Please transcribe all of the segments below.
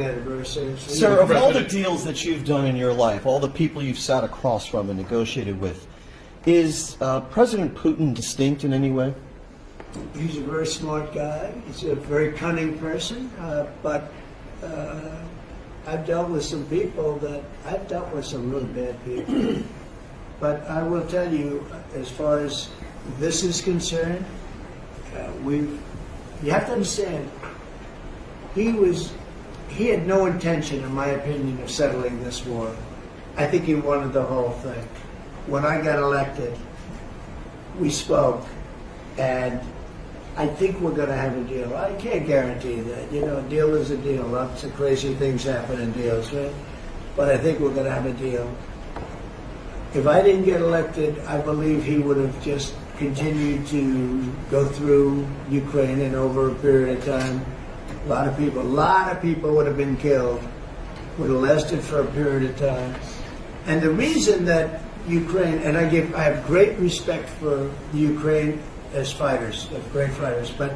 Anniversary. Sir, of all the deals that you've done in your life, all the people you've sat across from and negotiated with, is President Putin distinct in any way? He's a very smart guy. He's a very cunning person. But I've dealt with some really bad people. But I will tell you, as far as this is concerned, you have to understand, he had no intention, in my opinion, of settling this war. I think he wanted the whole thing. When I got elected, we spoke, and I think we're going to have a deal. I can't guarantee that. You know, a deal is a deal. Lots of crazy things happen in deals, right? But I think we're going to have a deal. If I didn't get elected, I believe he would have just continued to go through Ukraine, and over a period of time, a lot of people would have been killed, would have lasted for a period of time. And the reason that Ukraine, and I have great respect for the Ukraine as fighters, as great fighters, but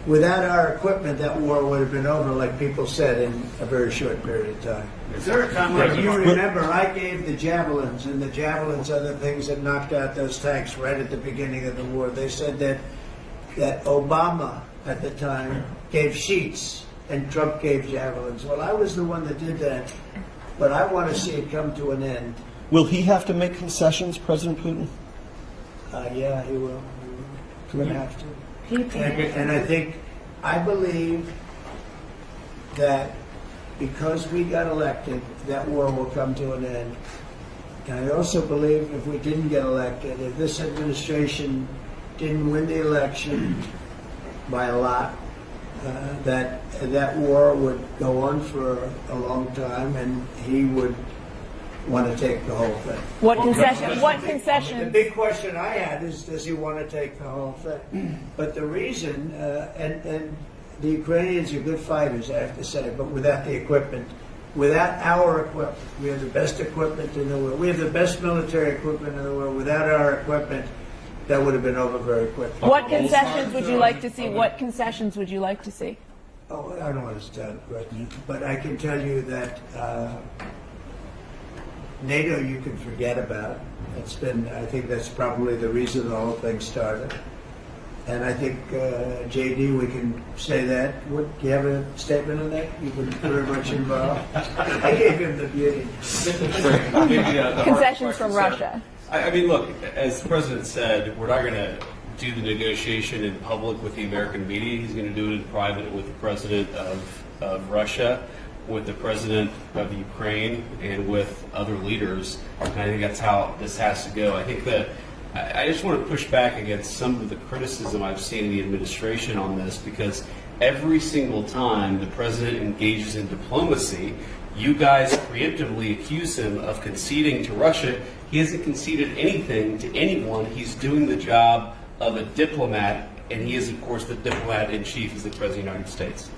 without our equipment, that war would have been over, like people said, in a very short period of time. Is there a time where You remember, I gave the javelins, and the javelins are the things that knocked out those tanks right at the beginning of the war. They said that Obama at the time gave sheets and Trump gave javelins. Well, I was the one that did that, but I want to see it come to an end. Will he have to make concessions, President Putin? Yeah, he will. He's going to have to. And I believe that because we got elected, that war will come to an end. And I also believe if we didn't get elected, if this administration didn't win the election by a lot, that war would go on for a long time, and he would want to take the whole thing. What concession? The big question I had is, does he want to take the whole thing? But the reason, and the Ukrainians are good fighters, I have to say, but without the equipment, without our equipment, we have the best equipment in the world. We have the best military equipment in the world. Without our equipment, that would have been over very quickly. What concessions would you like to see? What concessions would you like to see? Oh, I don't want to start, but I can tell you that NATO you can forget about. I think that's probably the reason the whole thing started. And I think, JD, we can say that. Do you have a statement on that? You've been very much involved. I gave him the beauty. Concessions from Russia. I mean, look, as the president said, we're not going to do the negotiation in public with the American media. He's going to do it in private with the president of Russia, with the president of Ukraine, and with other leaders. And I think that's how this has to go. I think that I just want to push back against some of the criticism I've seen in the administration on this, because every single time the president engages in diplomacy, you guys preemptively accuse him of conceding to Russia. He hasn't conceded anything to anyone. He's doing the job of a diplomat, and he is, of course, the diplomat in chief as the President of the United States.